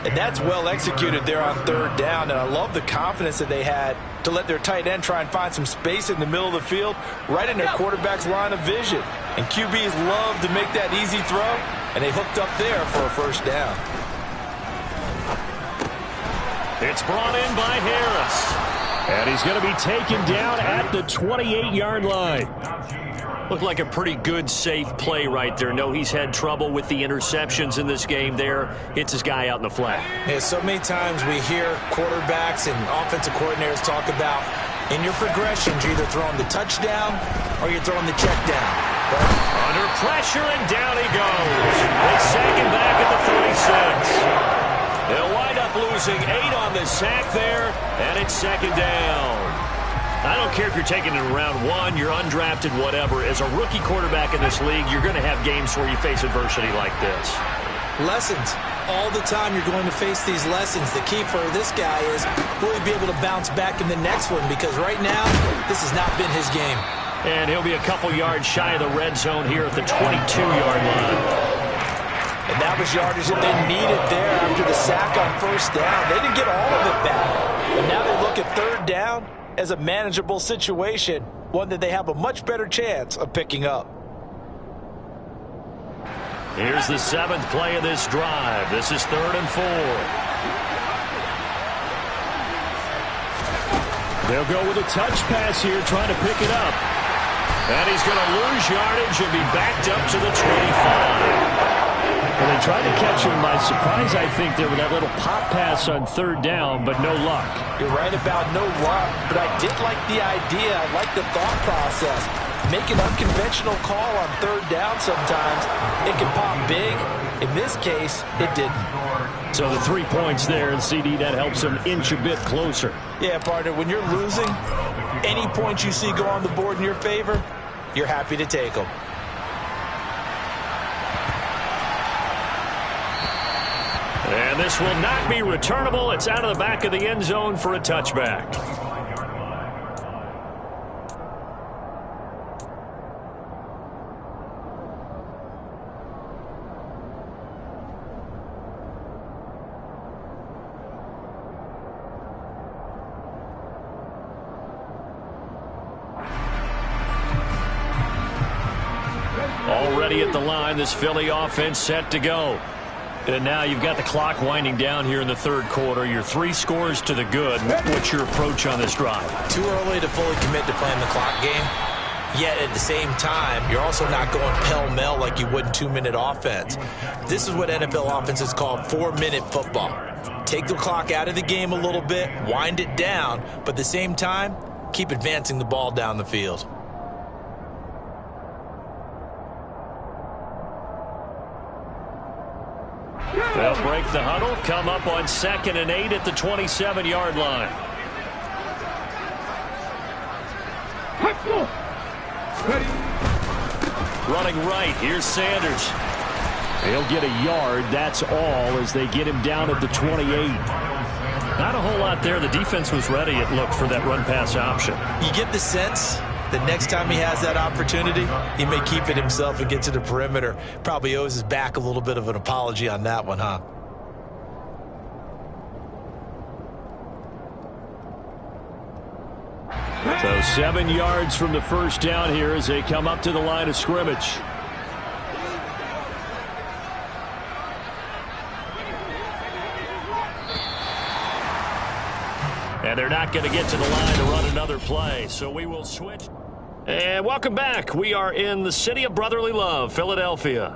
And that's well executed there on third down. And I love the confidence that they had to let their tight end try and find some space in the middle of the field, right in their quarterback's line of vision. And QBs love to make that easy throw, and they hooked up there for a first down. It's brought in by Harris. And he's going to be taken down at the 28-yard line. Looked like a pretty good, safe play right there. No, he's had trouble with the interceptions in this game there. Hits his guy out in the flat. Yeah, so many times we hear quarterbacks and offensive coordinators talk about in your progressions, you're either throwing the touchdown or you're throwing the check down. But under pressure, and down he goes. They sack him back at the 36. They'll wind up losing 8 on the sack there, and it's second down. I don't care if you're taking it in round 1, you're undrafted, whatever. As a rookie quarterback in this league, you're going to have games where you face adversity like this. Lessons. All the time you're going to face these lessons. The key for this guy is will he be able to bounce back in the next one? Because right now, this has not been his game. And he'll be a couple yards shy of the red zone here at the 22-yard line. And that was yardage that they needed there after the sack on first down. They didn't get all of it back. But now they look at third down as a manageable situation, one that they have a much better chance of picking up. Here's the 7th play of this drive. This is 3rd and 4. They'll go with a touch pass here, trying to pick it up. And he's going to lose yardage and be backed up to the 25. Well, they tried to catch him by surprise, I think, there with that little pop pass on third down, but no luck. You're right about no luck, but I did like the idea. I like the thought process. Make an unconventional call on third down sometimes. It can pop big. In this case, it didn't. So the 3 points there, and CD, that helps him inch a bit closer. Yeah, partner, when you're losing, any points you see go on the board in your favor, you're happy to take them. And this will not be returnable. It's out of the back of the end zone for a touchback. Already at the line, this Philly offense set to go. And now you've got the clock winding down here in the third quarter. You're 3 scores to the good. What's your approach on this drive? Too early to fully commit to playing the clock game. Yet at the same time, you're also not going pell-mell like you would in 2-minute offense. This is what NFL offenses call 4-minute football. Take the clock out of the game a little bit, wind it down, but at the same time, keep advancing the ball down the field. They'll break the huddle, come up on 2nd and 8 at the 27-yard line. Running right, here's Sanders. He'll get a yard, that's all, as they get him down at the 28. Not a whole lot there. The defense was ready, it looked, for that run-pass option. You get the sense the next time he has that opportunity, he may keep it himself and get to the perimeter. Probably owes his back a little bit of an apology on that one, huh? So 7 yards from the first down here as they come up to the line of scrimmage. And they're not going to get to the line to run another play, so we will switch. And welcome back. We are in the city of brotherly love, Philadelphia.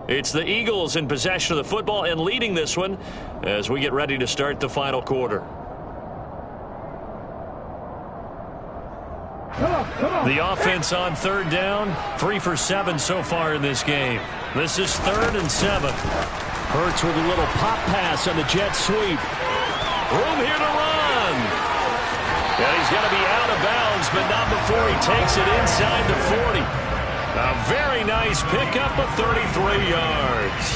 It's the Eagles in possession of the football and leading this one as we get ready to start the final quarter. The offense on third down, 3 for 7 so far in this game. This is 3rd and 7. Hurts with a little pop pass on the jet sweep. Room here to run. And he's going to be out of bounds, but not before he takes it inside the 40. A very nice pickup of 33 yards.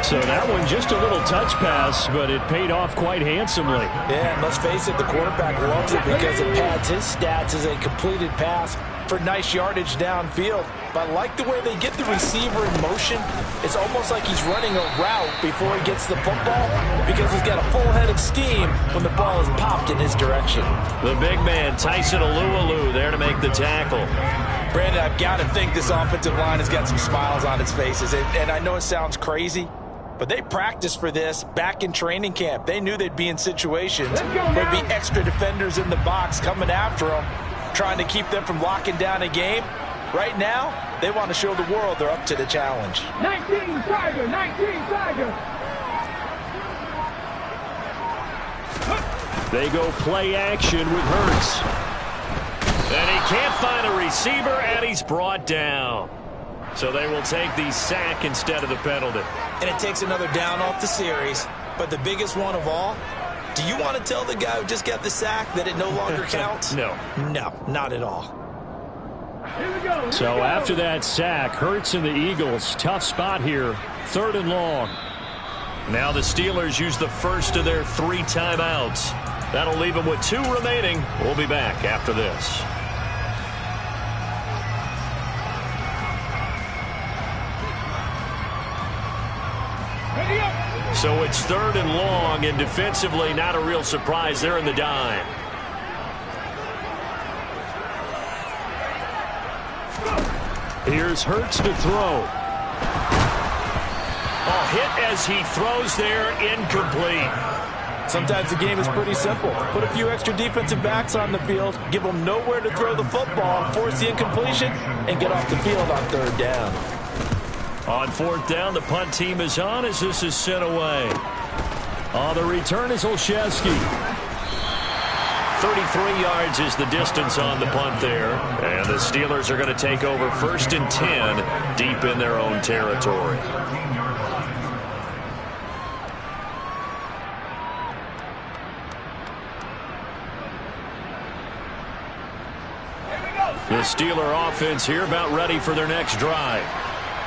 So that one just a little touch pass, but it paid off quite handsomely. Yeah, and let's face it, the quarterback loves it because it pads his stats as a completed pass for nice yardage downfield. But I like the way they get the receiver in motion. It's almost like he's running a route before he gets the football because he's got a full head of steam when the ball is popped in his direction. The big man, Tyson Alualu, there to make the tackle. Brandon, I've got to think this offensive line has got some smiles on its faces. And I know it sounds crazy, but they practiced for this back in training camp. They knew they'd be in situations where there'd be extra defenders in the box coming after them, trying to keep them from locking down a game. Right now, they want to show the world they're up to the challenge. 19 Tiger, 19 Tiger. They go play action with Hurts. And he can't find a receiver, and he's brought down. So they will take the sack instead of the penalty. And it takes another down off the series. But the biggest one of all, do you want to tell the guy who just got the sack that it no longer counts? No. No, not at all. Here we go. So after that sack, Hurts and the Eagles, tough spot here, 3rd and long. Now the Steelers use the first of their 3 timeouts. That'll leave them with 2 remaining. We'll be back after this. Ready up. So it's 3rd and long, and defensively not a real surprise. They're in the dime. Here's Hurts to throw. Oh, hit as he throws there, incomplete. Sometimes the game is pretty simple. Put a few extra defensive backs on the field, give them nowhere to throw the football, force the incompletion, and get off the field on 3rd down. On 4th down, the punt team is on as this is sent away. On the return is Olszewski. 33 yards is the distance on the punt there. And the Steelers are going to take over 1st and 10 deep in their own territory. The Steeler offense here about ready for their next drive.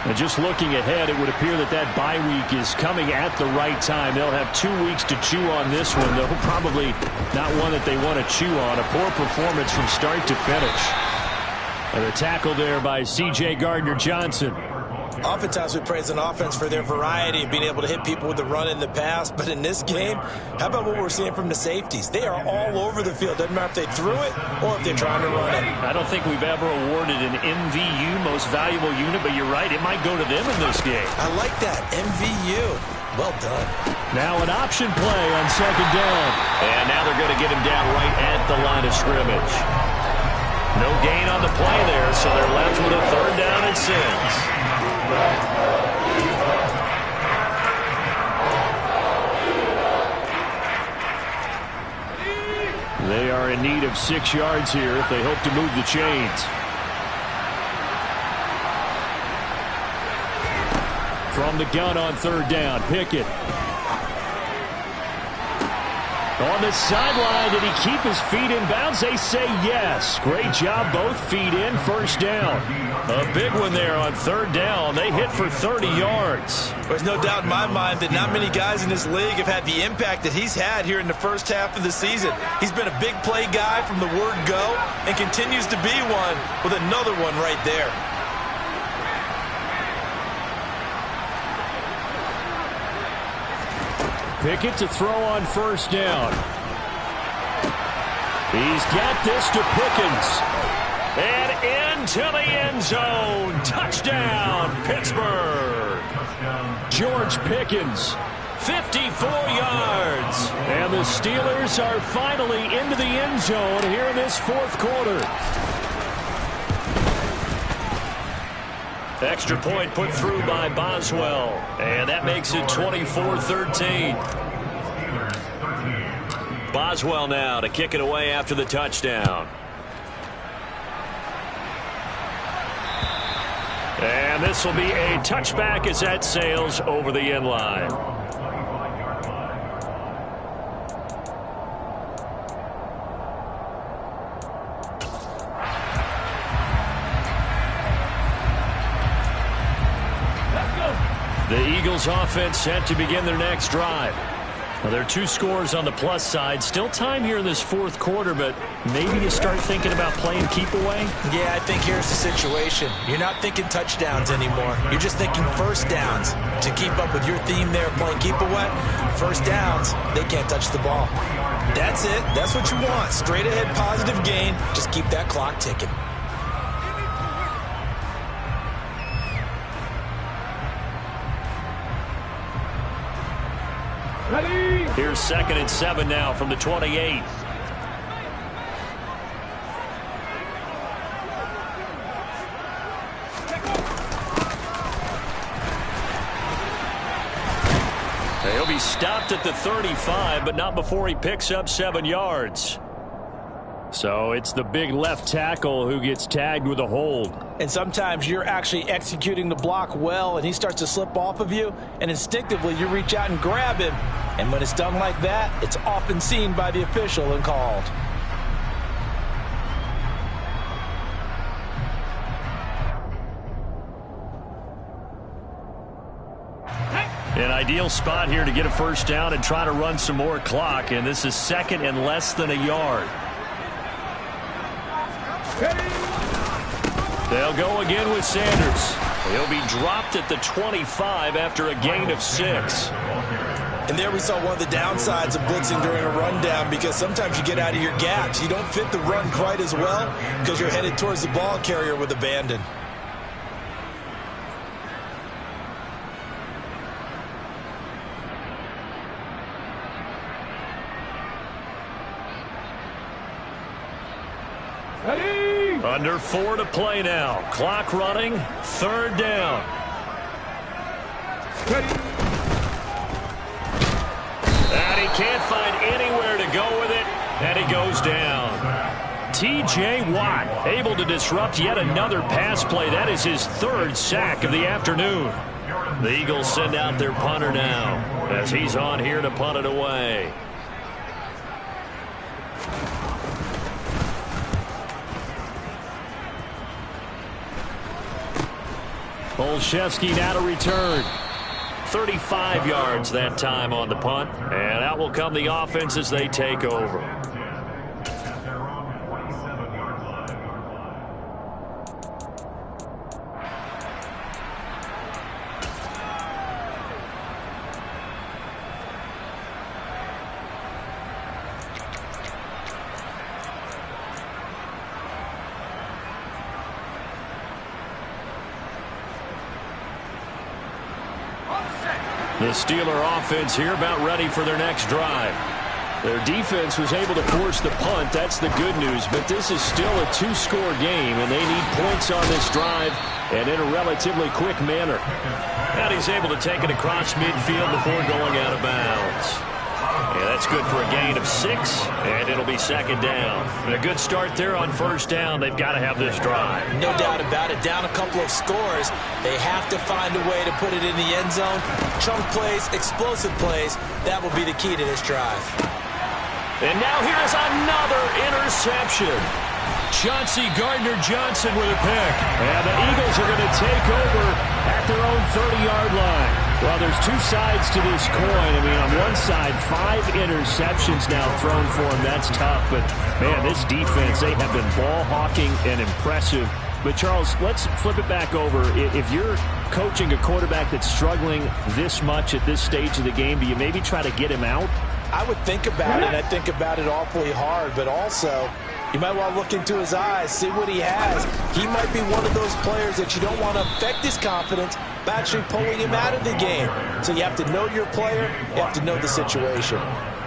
And just looking ahead, it would appear that that bye week is coming at the right time. They'll have 2 weeks to chew on this one, though probably not one that they want to chew on. A poor performance from start to finish. And a tackle there by C.J. Gardner-Johnson. Oftentimes we praise an offense for their variety of being able to hit people with the run in the pass. But in this game, how about what we're seeing from the safeties? They are all over the field. Doesn't matter if they threw it or if they're trying to run it. I don't think we've ever awarded an MVU, most valuable unit, but you're right, it might go to them in this game. I like that. MVU. Well done. Now an option play on 2nd down. And now they're going to get him down right at the line of scrimmage. No gain on the play there, so they're left with a 3rd down and 6. They are in need of 6 yards here if they hope to move the chains. From the gun on 3rd down, Pickett. On the sideline, did he keep his feet in bounds? They say yes. Great job, both feet in, 1st down. A big one there on 3rd down. They hit for 30 yards. There's no doubt in my mind that not many guys in this league have had the impact that he's had here in the first half of the season. He's been a big play guy from the word go and continues to be one with another one right there. Pickett to throw on 1st down. He's got this to Pickens. And into the end zone. Touchdown, Pittsburgh. George Pickens, 54 yards. And the Steelers are finally into the end zone here in this 4th quarter. Extra point put through by Boswell. And that makes it 24-13. Boswell now to kick it away after the touchdown. And this will be a touchback as that sails over the end line. The Eagles offense set to begin their next drive. Well, there are 2 scores on the plus side. Still time here in this fourth quarter, but maybe you start thinking about playing keep away? Yeah, I think here's the situation. You're not thinking touchdowns anymore. You're just thinking first downs. To keep up with your theme there, playing keep away, first downs, they can't touch the ball. That's it. That's what you want. Straight ahead positive gain. Just keep that clock ticking. Here's 2nd and 7 now from the 28. He'll be stopped at the 35, but not before he picks up 7 yards. So it's the big left tackle who gets tagged with a hold. And sometimes you're actually executing the block well, and he starts to slip off of you, and instinctively you reach out and grab him. And when it's done like that, it's often seen by the official and called. An ideal spot here to get a first down and try to run some more clock, and this is 2nd and less than a yard. They'll go again with Sanders. He'll be dropped at the 25 after a gain of 6. And there we saw one of the downsides of blitzing during a rundown, because sometimes you get out of your gaps. You don't fit the run quite as well because you're headed towards the ball carrier with abandon. Under 4 to play now. Clock running. 3rd down. And he can't find anywhere to go with it, and he goes down. T.J. Watt able to disrupt yet another pass play. That is his 3rd sack of the afternoon. The Eagles send out their punter now as he's on here to punt it away. Olszewski now to return. 35 yards that time on the punt. And out will come the offense as they take over. The Steeler offense here about ready for their next drive. Their defense was able to force the punt. That's the good news. But this is still a 2-score game, and they need points on this drive and in a relatively quick manner. And he's able to take it across midfield before going out of bounds. Yeah, that's good for a gain of 6, and it'll be 2nd down. And a good start there on 1st down. They've got to have this drive. No doubt about it. Down a couple of scores. They have to find a way to put it in the end zone. Chunk plays, explosive plays. That will be the key to this drive. And now here's another interception. Chauncey Gardner-Johnson with a pick. And the Eagles are going to take over at their own 30-yard line. Well, there's 2 sides to this coin. I mean, on one side, 5 interceptions now thrown for him. That's tough. But, man, this defense, they have been ball hawking and impressive. But, Charles, let's flip it back over. If you're coaching a quarterback that's struggling this much at this stage of the game, do you maybe try to get him out? I would think about it. I think about it awfully hard. But also, you might want to look into his eyes, see what he has. He might be one of those players that you don't want to affect his confidence by actually pulling him out of the game. So you have to know your player. You have to know the situation.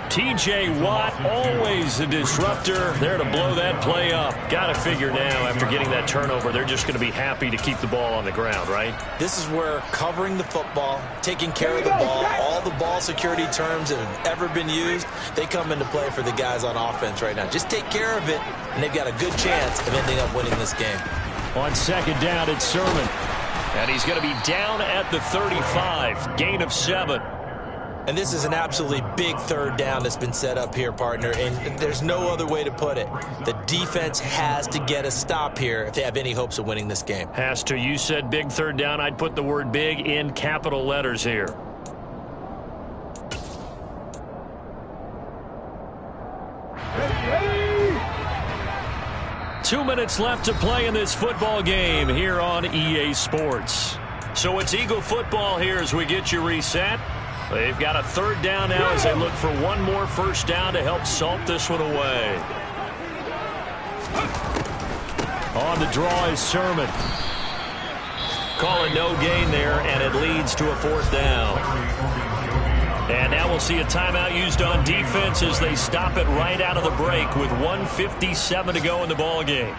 T.J. Watt, always a disruptor, there to blow that play up. Got to figure now, after getting that turnover, they're just going to be happy to keep the ball on the ground, right? This is where covering the football, taking care of the ball, all the ball security terms that have ever been used, they come into play for the guys on offense right now. Just take care of it, and they've got a good chance of ending up winning this game. On 2nd down, it's Sermon. And he's going to be down at the 35, gain of 7. And this is an absolutely big third down that's been set up here, partner, and there's no other way to put it. The defense has to get a stop here if they have any hopes of winning this game. Has to. You said big third down. I'd put the word big in capital letters here. Ready. 2 minutes left to play in this football game here on EA Sports. So it's Eagle football here as we get you reset. They've got a third down now as they look for one more first down to help salt this one away. On the draw is Sermon. Call it no gain there, and it leads to a fourth down. And now we'll see a timeout used on defense as they stop it right out of the break with 1:57 to go in the ball game.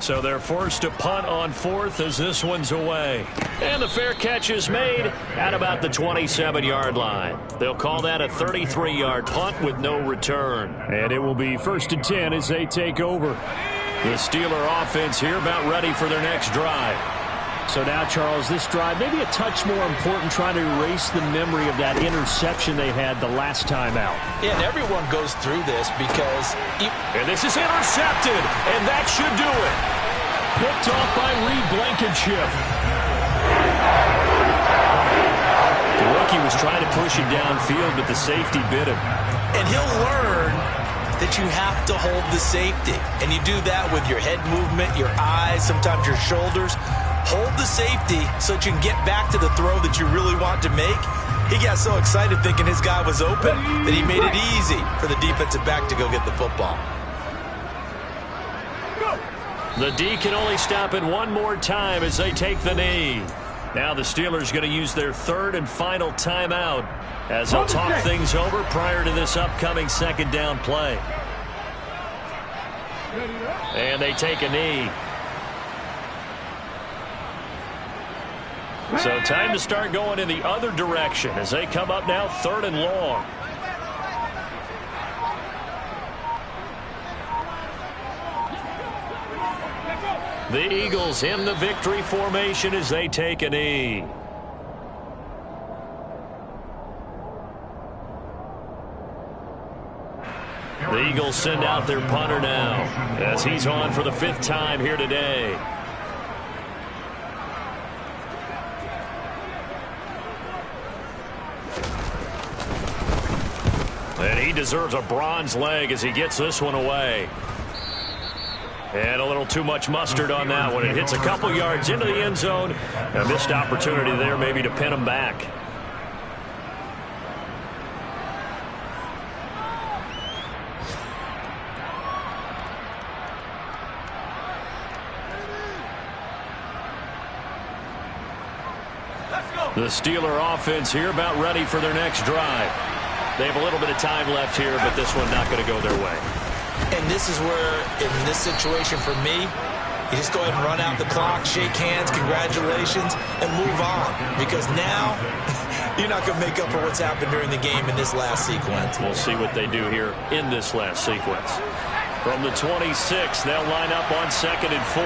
So they're forced to punt on fourth as this one's away. And the fair catch is made at about the 27-yard line. They'll call that a 33-yard punt with no return. And it will be 1st and 10 as they take over. The Steeler offense here about ready for their next drive. So now, Charles, this drive maybe a touch more important, trying to erase the memory of that interception they had the last time out. Yeah, and everyone goes through this because... And this is intercepted, and that should do it. Picked off by Reed Blankenship. The rookie was trying to push it downfield, but the safety bit him. And he'll learn that you have to hold the safety. And you do that with your head movement, your eyes, sometimes your shoulders. Hold the safety so that you can get back to the throw that you really want to make. He got so excited thinking his guy was open that he made it easy for the defensive back to go get the football. The D can only stop it one more time as they take the knee. Now the Steelers going to use their third and final timeout as they'll talk things over prior to this upcoming second down play. And they take a knee. So time to start going in the other direction as they come up now 3rd and long. The Eagles in the victory formation as they take a knee. The Eagles send out their punter now as he's on for the 5th time here today. And he deserves a bronze leg as he gets this one away. And a little too much mustard on that one. It hits a couple yards into the end zone. A missed opportunity there maybe to pin him back. The Steeler offense here about ready for their next drive. They have a little bit of time left here, but this one not going to go their way. And this is where, in this situation for me, you just go ahead and run out the clock, shake hands, congratulations, and move on. Because now, you're not going to make up for what's happened during the game in this last sequence. We'll see what they do here in this last sequence. From the 26, they'll line up on 2nd and 4.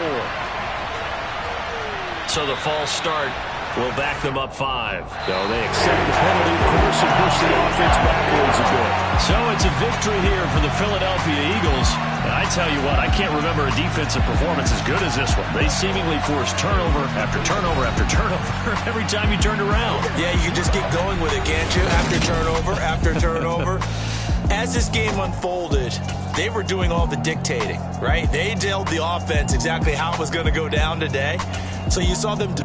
So the false start will back them up 5. So they accept the penalty, of course, and push the offense backwards a bit. So it's a victory here for the Philadelphia Eagles. And I tell you what, I can't remember a defensive performance as good as this one. They seemingly forced turnover after turnover after turnover every time you turned around. Yeah, you can just keep going with it, can't you? After turnover. As this game unfolded, they were doing all the dictating, right? They told the offense exactly how it was going to go down today. So you saw them...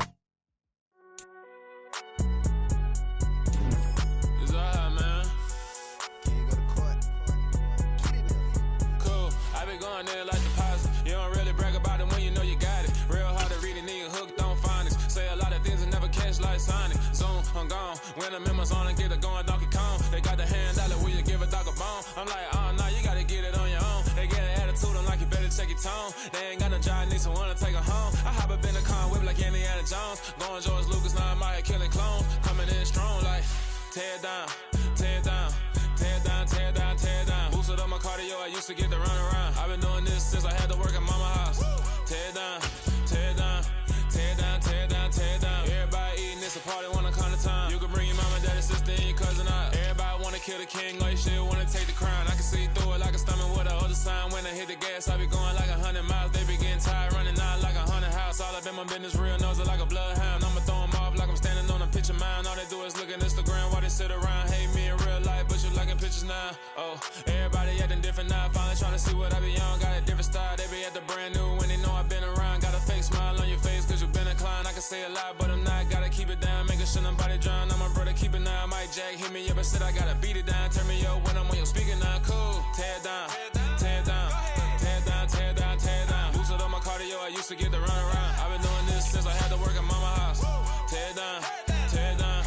When the members on and get it going Donkey Kong, they got the hand out, will you give a dog a bone? I'm like, oh no, you gotta get it on your own. They get an attitude, I'm like, you better check your tone. They ain't got no job, need someone to take her home. I hop up in the car, whip like Indiana Jones. Going George Lucas, now I'm out here killing clones. Coming in strong like, tear down, tear down, tear down, tear down, tear down. Boosted up my cardio, I used to get to run around. I've been doing this since I had to work at mama house. Tear down. my business real, nose it like a bloodhound. I'ma throw 'em off like I'm standing on a picture mound. All they do is look at Instagram while they sit around. Hate me in real life, but you liking pictures now. Oh, everybody acting different now. Finally trying to see what I be on. Got a different style, they be at the brand new when they know I've been around. Got a fake smile on your face cause you been inclined. I can say a lot, but I'm not. Gotta keep it down, making sure nobody drown. I'm my brother, keep it now. Mike Jack hit me up and said I gotta beat it down. Turn me up when I'm on your speaker now. Cool, tear it down, tear it down, tear it down, tear it down, tear it down. Boosted up my cardio, I used to get to run around. I've been doing this since I had to work at mama house. Tear it down, tear it down,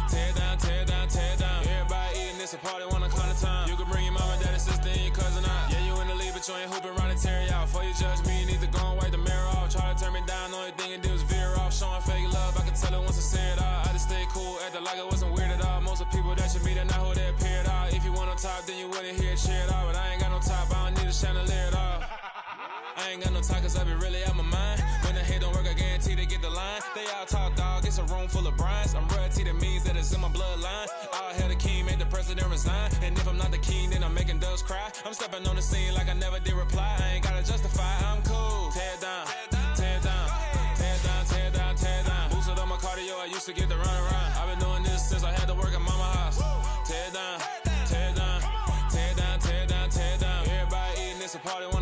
tear it down, tear it down, tear it down. Everybody eating this a party, wanna climb the time. You can bring your mama, daddy, sister, and your cousin out. Yeah, you in the league, but you ain't hooping around and tear you out. Before you judge me, you need to go and wipe the mirror off. Try to turn me down, only thing you do is veer off. Showing fake love, I can tell it once I say it all. I just stay cool, acting like it wasn't weird at all. Most of the people that you meet are not who they appear at all. If you want on top, then you wouldn't hear it cheer at all. But I ain't got no top, I don't need a chandelier at all. I ain't got no time cause I be really out my mind. When the hate don't work, I guarantee they get the line. They all talk dog, it's a room full of brinds. I'm royalty, that means that it's in my bloodline. All hell the king, made the president resign. And if I'm not the king, then I'm making doves cry. I'm stepping on the scene like I never did reply. I ain't gotta justify, I'm cool. Tear it down, tear it down, tear it down, tear it down, tear it down. Boosted on my cardio, I used to get to run around. I've been doing this since I had to work at mama house. Tear it down, tear it down, tear it down, tear it down, tear it down. Everybody eating this a party.